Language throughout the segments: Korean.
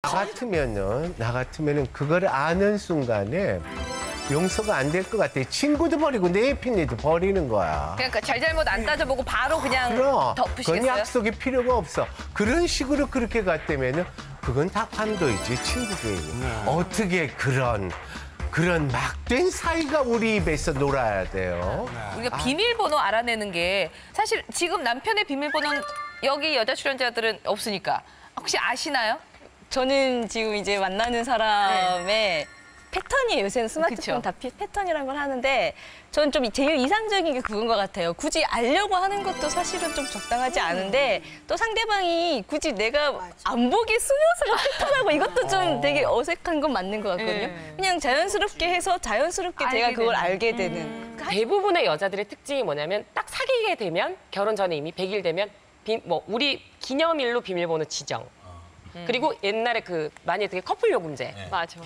나 같으면은 그걸 아는 순간에 용서가 안 될 것 같아. 친구도 버리고 내 핀니도 버리는 거야. 그러니까 잘잘못 안 따져보고 바로 그냥 그럼 덮으시겠어요? 그건 약속이 필요가 없어. 그런 식으로 그렇게 갔다면은 그건 다 판도이지, 친구끼리. 어떻게 그런 막된 사이가 우리 입에서 놀아야 돼요. 우리가 비밀번호 알아내는 게 사실 지금 남편의 비밀번호는 여기 여자 출연자들은 없으니까 혹시 아시나요? 저는 지금 이제 만나는 사람의 패턴이에요. 요새는 스마트폰 그쵸. 다 패턴이라는 걸 하는데 저는 좀 제일 이상적인 게 그건 것 같아요. 굳이 알려고 하는 것도 사실은 좀 적당하지 않은데 또 상대방이 굳이 내가 안 보기 숨어서 패턴하고 이것도 좀 되게 어색한 건 맞는 것 같거든요. 그냥 자연스럽게 해서 자연스럽게 제가 그걸 알게 되는. 대부분의 여자들의 특징이 뭐냐면 딱 사귀게 되면 결혼 전에 이미 100일 되면 우리 기념일로 비밀번호 지정. 그리고 옛날에 많이 되게 커플 요금제. 맞아.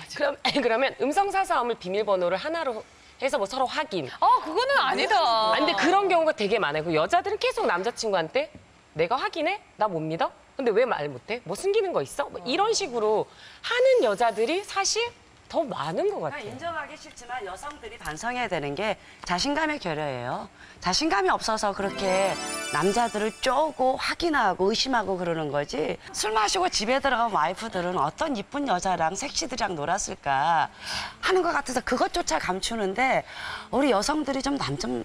그러면 음성사서함을 비밀번호를 하나로 해서 뭐 서로 확인. 그거는 아니다. 근데 그런 경우가 되게 많아요. 그 여자들은 계속 남자친구한테 내가 확인해? 나 못 믿어? 근데 왜 말 못해? 뭐 숨기는 거 있어? 뭐 이런 식으로 하는 여자들이 사실 더 많은 것 같아요. 인정하기 싫지만 여성들이 반성해야 되는 게 자신감의 결여예요. 자신감이 없어서 그렇게 남자들을 쪼고 확인하고 의심하고 그러는 거지. 술 마시고 집에 들어간 와이프들은 어떤 이쁜 여자랑 섹시들이랑 놀았을까 하는 것 같아서 그것조차 감추는데 우리 여성들이 좀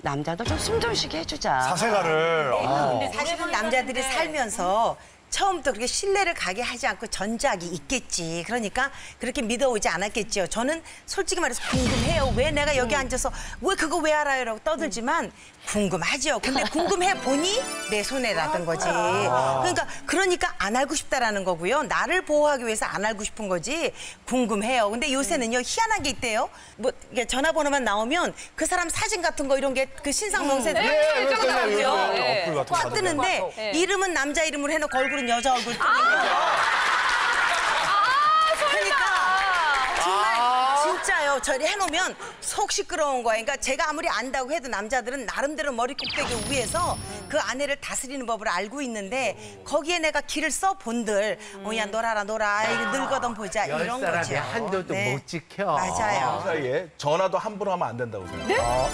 남자들 좀 숨 좀 쉬게 해주자. 사생활을. 근데 사실은 남자들이 살면서 처음부터 그렇게 신뢰를 가게 하지 않고 전작이 있겠지. 그러니까 그렇게 믿어오지 않았겠죠. 저는 솔직히 말해서 궁금해요. 왜 내가 여기 앉아서 왜 그거 왜 알아요? 라고 떠들지만 궁금하죠. 근데 궁금해 보니 내 손해라던 거지. 그러니까 안 알고 싶다라는 거고요. 나를 보호하기 위해서 안 알고 싶은 거지. 궁금해요. 근데 요새는요 희한한 게 있대요. 뭐 이게 전화번호만 나오면 그 사람 사진 같은 거 이런 게 그 신상 명세들 꽉 뜨는데 이름은 남자 이름으로 해놓고 얼굴은 여자 얼굴 뜨는 거죠. 그러니까 정말 진짜요. 저리 해놓으면 속 시끄러운 거예요. 그러니까 제가 아무리 안다고 해도 남자들은 나름대로 머리 꼭대기 위에서 그 아내를 다스리는 법을 알고 있는데 거기에 내가 길을 써본들 야 놀아라 이거 늙어던 보자 이런 열 거죠. 사람이 한도도 못 지켜. 맞아요. 사이에 전화도 함부로 하면 안 된다고 생각해요.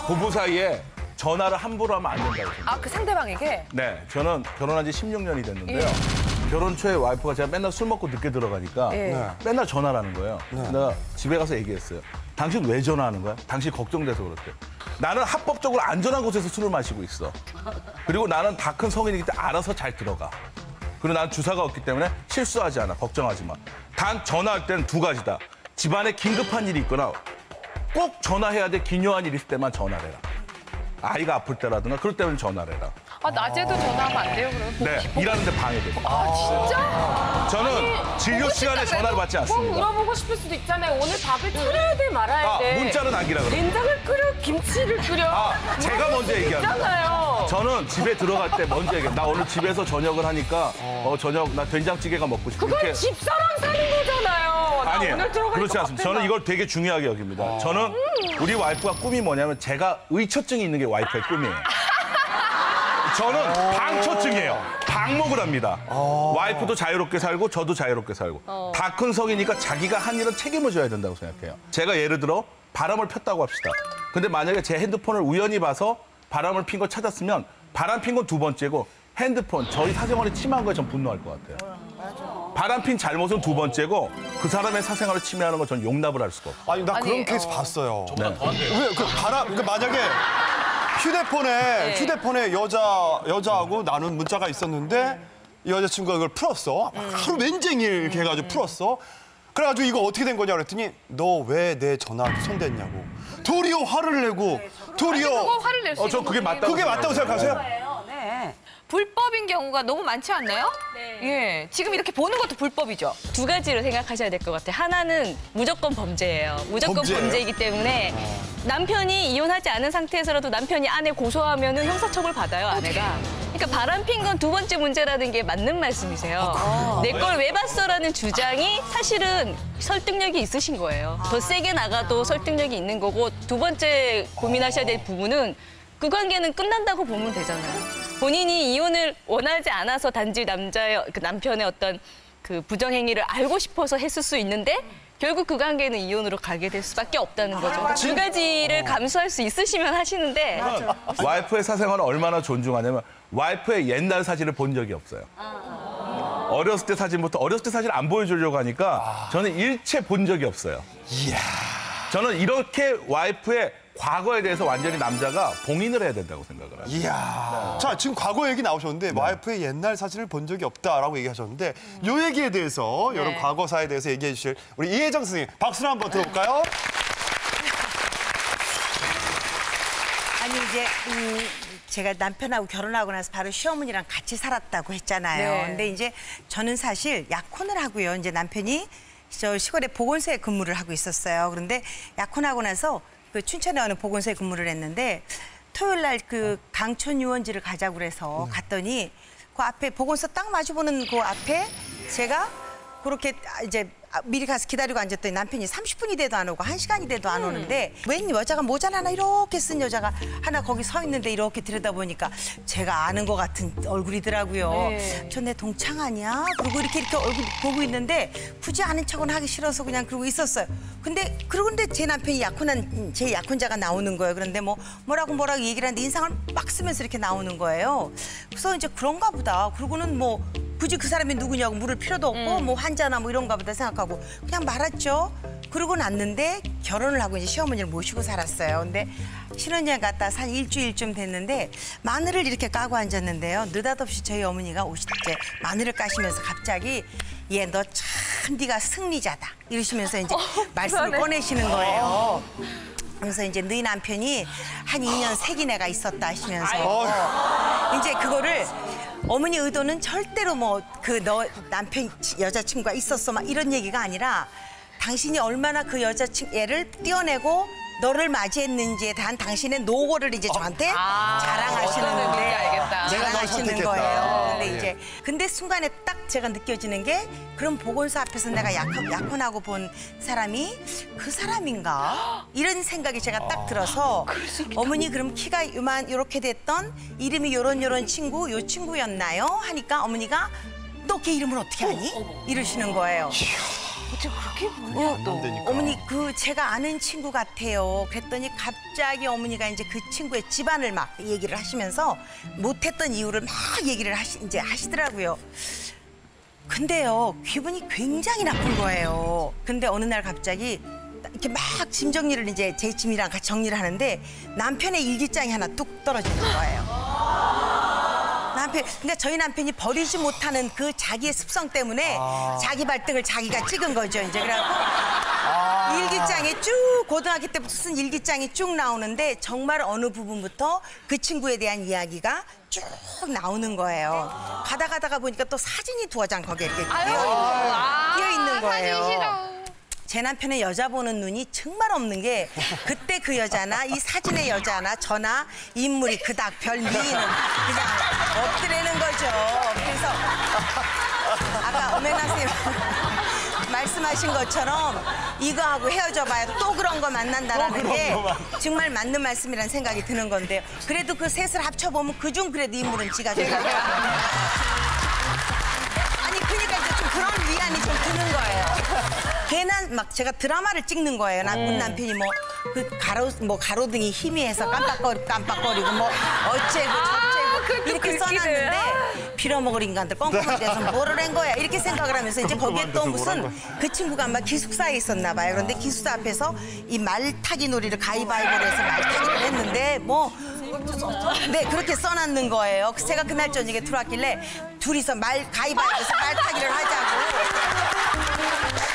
부부 사이에 전화를 함부로 하면 안 된다고 생각해요. 그 상대방에게? 네, 저는 결혼한 지 16년이 됐는데요. 결혼 초에 와이프가 제가 맨날 술 먹고 늦게 들어가니까 맨날 전화를 하는 거예요. 내가 집에 가서 얘기했어요. 당신 왜 전화하는 거야? 당신 걱정돼서 그렇대. 나는 합법적으로 안전한 곳에서 술을 마시고 있어. 그리고 나는 다 큰 성인이기 때문에 알아서 잘 들어가. 그리고 나는 주사가 없기 때문에 실수하지 않아. 걱정하지 마. 단 전화할 때는 두 가지다. 집안에 긴급한 일이 있거나 꼭 전화해야 돼 기묘한 일이 있을 때만 전화를 해라. 아이가 아플 때라든가 그럴 때는 전화를 해라. 낮에도 전화하면 안 돼요, 그럼? 네, 일하는데 방해돼요. 진짜? 저는 진료 시간에 전화를 받지 꼭 않습니다. 물어보고 싶을 수도 있잖아요. 오늘 밥을 차려야 돼 말아야 돼. 문자는 남기라 그래요. 된장을 끓여, 김치를 끓여. 제가 먼저 얘기합니다. 있잖아요. 저는 집에 들어갈 때 먼저 얘기해요. 나 오늘 집에서 저녁을 하니까 저녁 나 된장찌개가 먹고 싶어. 그건 집사람 사는 거잖아요. 나 아니에요. 오늘 들어가니까 그렇지 않습니다. 저는 이걸 되게 중요하게 여깁니다. 저는 우리 와이프가 꿈이 뭐냐면 제가 의처증이 있는 게 와이프의 꿈이에요. 저는 방처증이에요. 방목을 합니다. 와이프도 자유롭게 살고 저도 자유롭게 살고. 다 큰 성이니까 자기가 한 일은 책임을 져야 된다고 생각해요. 제가 예를 들어 바람을 폈다고 합시다. 근데 만약에 제 핸드폰을 우연히 봐서 바람을 핀 거 찾았으면 바람 핀 건 두 번째고 핸드폰, 저희 사생활에 침해한 거에 전 분노할 것 같아요. 바람 핀 잘못은 두 번째고 그 사람의 사생활을 침해하는 건 전 용납을 할 수가 없어요. 아니 나 그런 케이스 봤어요. 네. 그 만약에 휴대폰에 여자하고 나눈 문자가 있었는데 이 여자친구가 이걸 풀었어. 하루 맹쟁이를 이렇게 해가지고 풀었어. 그래가지고 이거 어떻게 된 거냐 그랬더니 너 왜 내 전화한테 손댔냐고. 도리어 화를 내고 도리어. 그거 화를 낼 수 있는 저 그게 맞다고 그게 맞다고 생각하세요? 네. 불법인 경우가 너무 많지 않나요? 네. 예, 지금 이렇게 보는 것도 불법이죠. 두 가지로 생각하셔야 될 것 같아요. 하나는 무조건 범죄예요. 무조건 범죄예요? 범죄이기 때문에 남편이 이혼하지 않은 상태에서라도 남편이 아내 고소하면은 형사처벌 받아요, 아내가. 그러니까 바람핀 건 두 번째 문제라는 게 맞는 말씀이세요. 내 걸 왜 봤어라는 주장이 사실은 설득력이 있으신 거예요. 더 세게 나가도 설득력이 있는 거고 두 번째 고민하셔야 될 부분은 그 관계는 끝난다고 보면 되잖아요. 본인이 이혼을 원하지 않아서 단지 남편의 어떤 그 부정행위를 알고 싶어서 했을 수 있는데 결국 그 관계는 이혼으로 가게 될 수밖에 없다는 거죠. 그러니까 두 가지를 감수할 수 있으시면 하시는데 와이프의 사생활을 얼마나 존중하냐면 와이프의 옛날 사진을 본 적이 없어요. 어렸을 때 사진부터 어렸을 때 사진 안 보여주려고 하니까 저는 일체 본 적이 없어요. 저는 이렇게 와이프의 과거에 대해서 완전히 남자가 봉인을 해야 된다고 생각을 합니다. 이야. 자, 지금 과거 얘기 나오셨는데 와이프의 옛날 사진을 본 적이 없다라고 얘기하셨는데 요 얘기에 대해서 이런 과거사에 대해서 얘기해 주실 우리 이혜정 선생님 박수를 한번 들어볼까요? 아니 이제 제가 남편하고 결혼하고 나서 바로 시어머니랑 같이 살았다고 했잖아요. 네. 근데 이제 저는 사실 약혼을 하고요. 이제 남편이 저 시골에 보건소에 근무를 하고 있었어요. 그런데 약혼하고 나서 그 춘천에 어느 보건소에 근무를 했는데 토요일 날 그 강촌 유원지를 가자고 그래서 갔더니 그 앞에 보건소 딱 마주보는 그 앞에 제가 그렇게 이제 미리 가서 기다리고 앉았더니 남편이 30분이 돼도 안 오고 1시간이 돼도 안 오는데 웬 여자가 모자 하나 이렇게 쓴 여자가 하나 거기 서 있는데 이렇게 들여다보니까 제가 아는 것 같은 얼굴이더라고요. 저 내 동창 아니야? 그리고 이렇게 얼굴 보고 있는데 굳이 아는 척은 하기 싫어서 그냥 그러고 있었어요. 근데 제 남편이 제 약혼자가 나오는 거예요. 그런데 뭐라고 얘기를 하는데 인상을 막 쓰면서 이렇게 나오는 거예요. 그래서 이제 그런가 보다. 그러고는 뭐 굳이 그 사람이 누구냐고 물을 필요도 없고 뭐 환자나 뭐 이런가 보다 생각하고 그냥 말았죠. 그러고 났는데 결혼을 하고 이제 시어머니를 모시고 살았어요. 근데 신혼여행 갔다 한 일주일쯤 됐는데 마늘을 이렇게 까고 앉았는데요. 느닷없이 저희 어머니가 이제 마늘을 까시면서 갑자기 얘 너 참 네가 승리자다 이러시면서 이제 말씀을 꺼내시는 거예요. 그래서 이제 너희 남편이 한 2년 세기내가 있었다 하시면서 이제 그거를 어머니 의도는 절대로 너 남편 여자친구가 있었어 막 이런 얘기가 아니라 당신이 얼마나 그 얘를 띄어내고 너를 맞이했는지에 대한 당신의 노고를 이제 저한테 자랑하시는데 알겠다. 자랑하시는 거예요. 근데 순간에 딱 제가 느껴지는 게 그럼 보건소 앞에서 내가 약혼하고 본 사람이 그 사람인가? 이런 생각이 제가 딱 들어서 어머니 그럼 키가 이렇게 됐던 이름이 요런 친구 요 친구였나요? 하니까 어머니가 너 걔 이름을 어떻게 아니? 이러시는 거예요. 어머니 제가 아는 친구 같아요. 그랬더니 갑자기 어머니가 이제 그 친구의 집안을 막 얘기를 하시면서 못했던 이유를 막 얘기를 하시더라고요. 근데요 기분이 굉장히 나쁜 거예요. 근데 어느 날 갑자기 이렇게 막 짐 정리를 이제 제 짐이랑 같이 정리를 하는데 남편의 일기장이 하나 뚝 떨어지는 거예요. 그러니까 저희 남편이 버리지 못하는 그 자기의 습성 때문에 자기 발등을 자기가 찍은 거죠. 이제 그래갖고 일기장에 쭉 고등학교 때부터 쓴 일기장이 쭉 나오는데 정말 어느 부분부터 그 친구에 대한 이야기가 쭉 나오는 거예요. 가다가 보니까 또 사진이 2장 거기에 이렇게 끼어 있는 거예요. 제 남편의 여자 보는 눈이 정말 없는 게 그때 그 여자나 이 사진의 여자나 저나 인물이 그닥 별 미인은 그냥 없더라는 거죠. 그래서 아까 오메나 선생님 말씀하신 것처럼 이거하고 헤어져봐야 또 그런 거 만난다라는 게 정말 맞는 말씀이라는 생각이 드는 건데요. 그래도 그 셋을 합쳐보면 그중 그래도 인물은 지가 되거든요. 아니 그러니까 이제 좀 그런 위안이 좀 드는 거예요. 걔는 막 제가 드라마를 찍는 거예요. 나쁜 남편이 가로등이 희미해서 깜빡거리고 뭐 어째고 저째고 이렇게 써놨는데 빌어먹을 인간들 뻥뻥이 돼서 뭐를 한 거야 이렇게 생각을 하면서 이제 거기에 또 무슨 그 친구가 아마 기숙사에 있었나 봐요. 그런데 기숙사 앞에서 이 말타기 놀이를 가위바위보로 해서 말타기를 했는데 네 그렇게 써놨는 거예요. 제가 그날 저녁에 들어왔길래 둘이서 가위바위보에서 말타기를 하자고.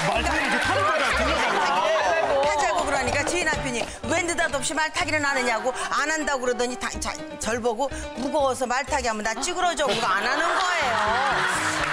말타기 이렇게 타는 거야. 하자고 그러니까 저희 남편이 왜 느닷없이 말타기를 안 하냐고 안 한다고 그러더니 절 보고 무거워서 말타기 하면 나 찌그러져 그거 안 하는 거예요.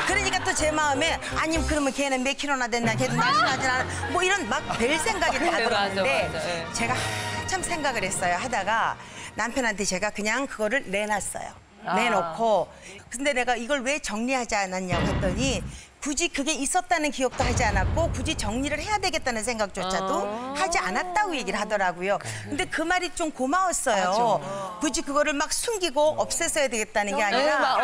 그러니까 또 제 마음에 아니 그러면 걔는 몇 킬로나 됐나 걔도 날씬하진 않아 뭐 이런 막 별 생각이 다 들었는데 제가 한참 생각을 했어요. 하다가 남편한테 제가 그냥 그거를 내놨어요. 내놓고 근데 내가 이걸 왜 정리하지 않았냐고 했더니 굳이 그게 있었다는 기억도 하지 않았고 굳이 정리를 해야 되겠다는 생각조차도 하지 않았다고 얘기를 하더라고요. 근데 그 말이 좀 고마웠어요. 굳이 그거를 막 숨기고 없애서야 되겠다는 게 아니라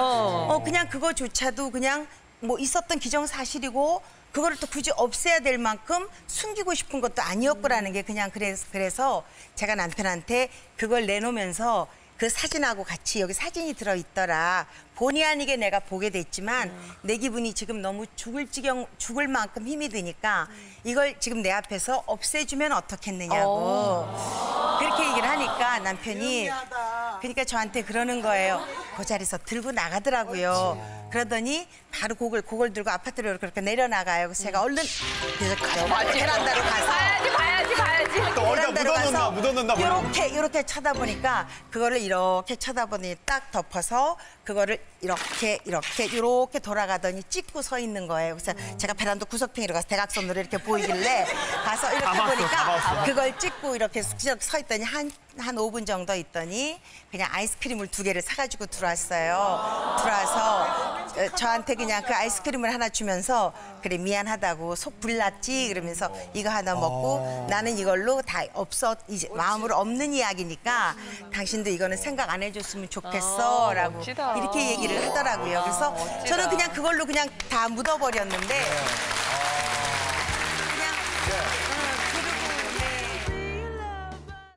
그냥 그거조차도 그냥 뭐 있었던 기정사실이고 그거를 또 굳이 없애야 될 만큼 숨기고 싶은 것도 아니었고라는 게 그냥 그래서 제가 남편한테 그걸 내놓으면서 그 사진하고 같이 여기 사진이 들어있더라. 본의 아니게 내가 보게 됐지만 내 기분이 지금 너무 죽을 만큼 힘이 드니까 이걸 지금 내 앞에서 없애주면 어떻겠느냐고 그렇게 얘기를 하니까 남편이 그러니까 저한테 그러는 거예요. 그 자리에서 들고 나가더라고요. 그러더니 바로 그걸 들고 아파트로 그렇게 내려나가요. 그래서 제가 얼른 베란다로 가서 봐야지. 또 어디다 베란다로 가서 묻어놓나 보네. 이렇게 쳐다보니까 그거를 이렇게 쳐다보니 딱 덮어서 그거를 이렇게 돌아가더니 찍고 서 있는 거예요. 그래서 제가 베란다 구석탱이로 가서 대각선으로 이렇게 보이길래 가서 이렇게 보니까 그걸 찍고 이렇게 서 있더니 한 5분 정도 있더니 그냥 아이스크림을 2개를 사가지고 들어왔어요. 들어와서 저한테 그냥 그 아이스크림을 하나 주면서 그래 미안하다고 속 불났지 그러면서 이거 하나 먹고 나는 이걸로 다 이제 마음으로 없는 이야기니까 당신도 이거는 생각 안 해줬으면 좋겠어라고 멋지다. 이렇게 얘기를 하더라고요. 그래서 저는 그냥 그걸로 그냥 다 묻어버렸는데